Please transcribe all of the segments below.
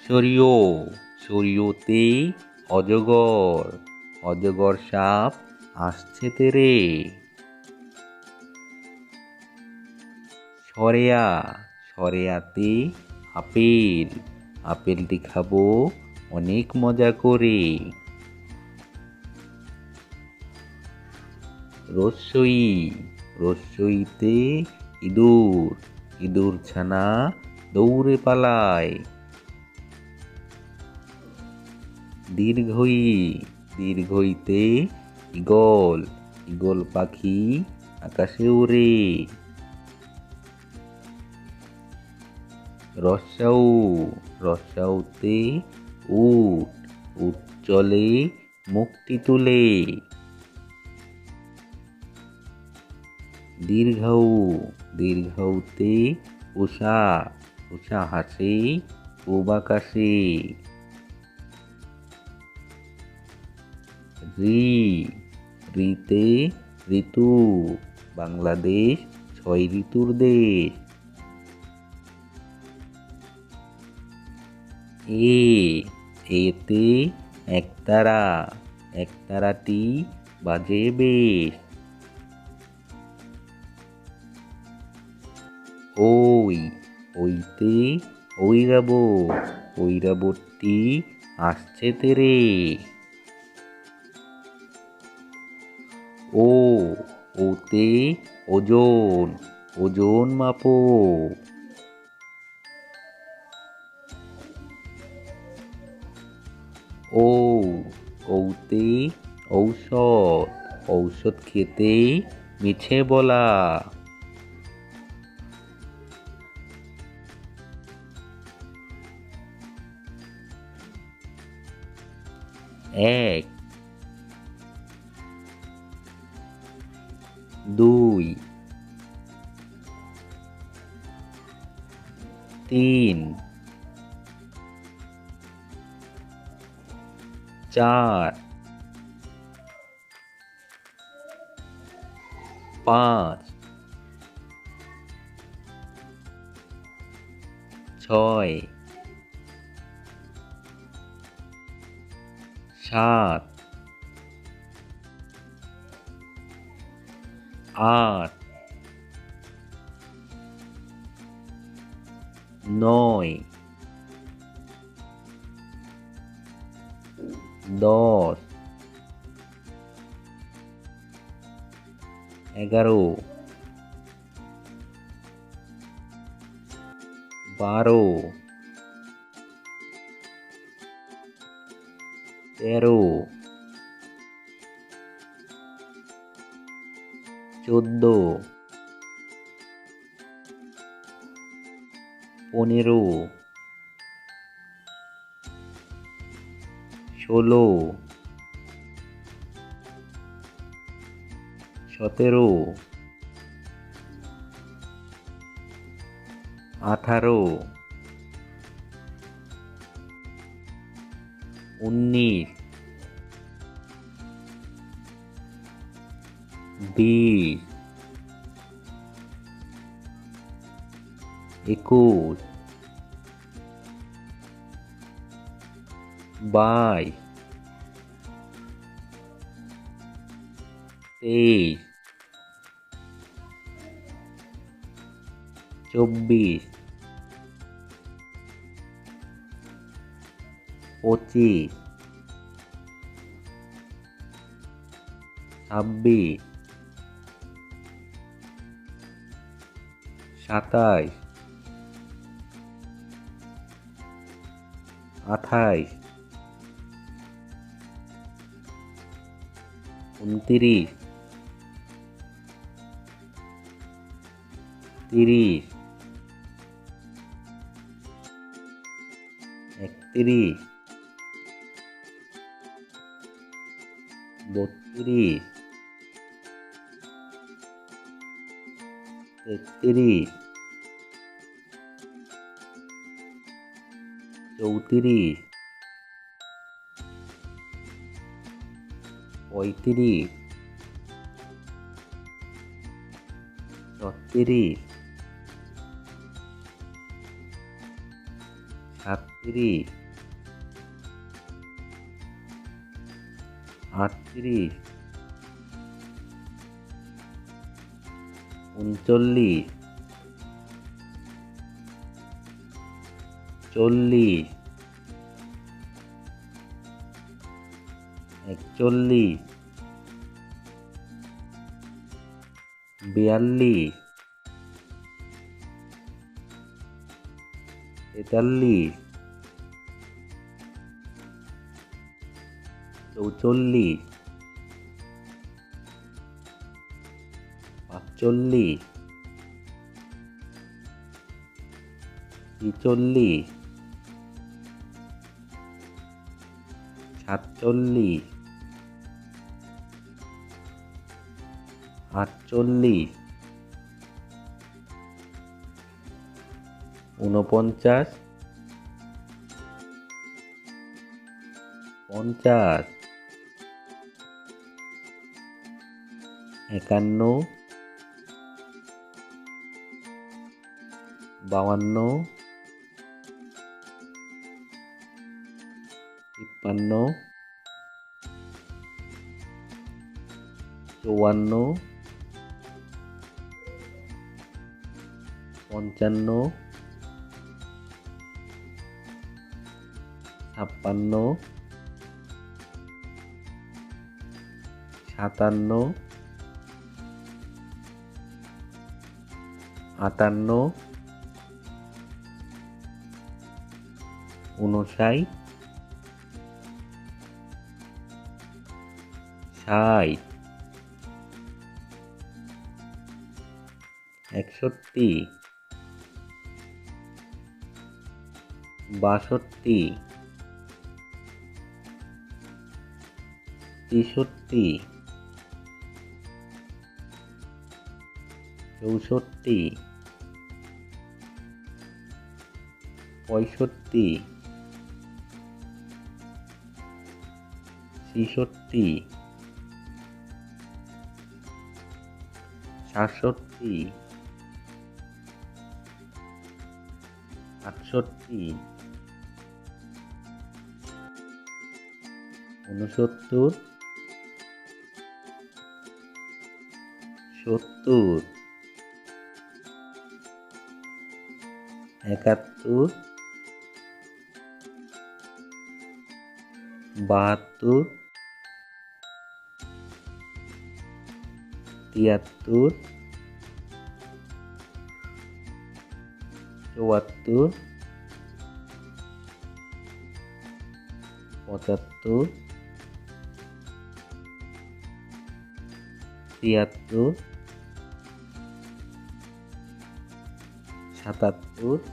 সরিও সরিওতে অজগর, অজগর সাপ আসছে তেরে। সরেয়া সরেয়াতে আপেল, আপেলটি খাবো অনেক মজা করে। রস্যই রস্যইতে ইঁদুর, ইঁদুর ছানা দৌড়ে পালায়। দীর্ঘই দীর্ঘইতে ঈগল, ঈগল পাখি আকাশে ওড়ে। রস্যাউ রস্যাউতে উট, উট চলে মুখটি তুলে। দীর্ঘৌ দীর্ঘৌতে উষা, উষা হাসে পূব আকাশে। রি রিতে ঋতু, বাংলাদেশ 6 ঋতুর দেশ। এতে একতারা, একতারাটি বাজে বেশ। ওইতে ঐরাবত, ঐরাবতটি আসছে তেরে। ওতে ওজন, ওজন মাপো। ঔতে ঔষধ, ঔষধ খেতে মিছে বলা। এক, দুই, তিন, চার, পাঁচ, ছয়, সাত, আট, নয়, 10, 11, 12, 13, 14, 15, 16, 17, 18, 19, 20, 21, 22, 23, 24, 25, 26, 27, 28, 29, 30, 31, 32, 33, 34, 35, 36, 37, ৩০, ৩৮, ৩৯, ৪০, ৪১, ৪২, ৪৩, ৪৪, ৪৫, ৪৬, ৪৭, ৪৮, ৪৯, ৫০, ৫১, ৫২, ৫৩, ৫৪, ৫৫, ৫৬, ৫৭, ৫৮, ৫৯, ৬০, ৬১, ৬২, ৬৩, ৬৪, ৬৫, ৬৬, ৬৭, ৬৮, ৬৯, ৭০, ৭১, ৭২, ৭৩, ৭৪, ৭৫, ৭৬, ৭৭,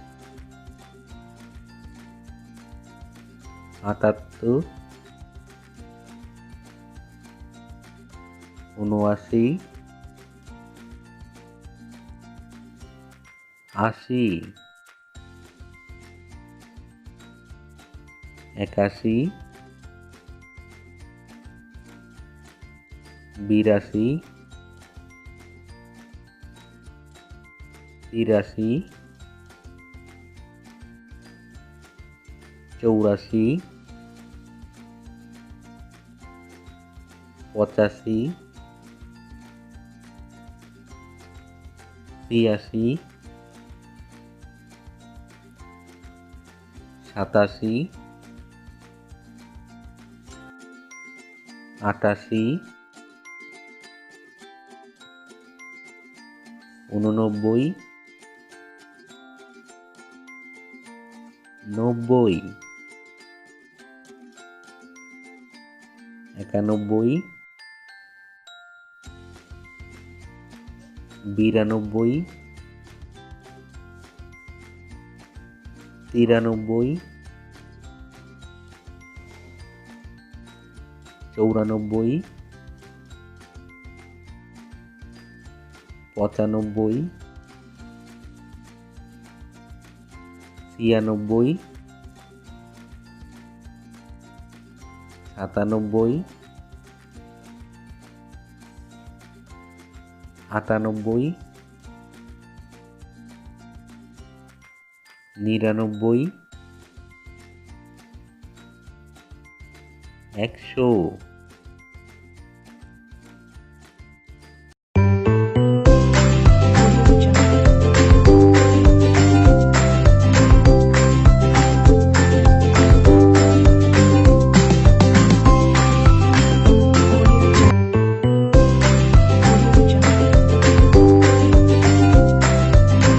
৭৮, ৭৯, ৮০, ৮১, ৮২, ৮৩, ৮৪, ৮৫, ৮৬, ৮৭, ৮৮, ৮৯, ৯০, ৯১, ৯২, ৯৩, ৯৪, ৯৫, ৯৬, ৯৭, ৯৮, ৯৯, একশো।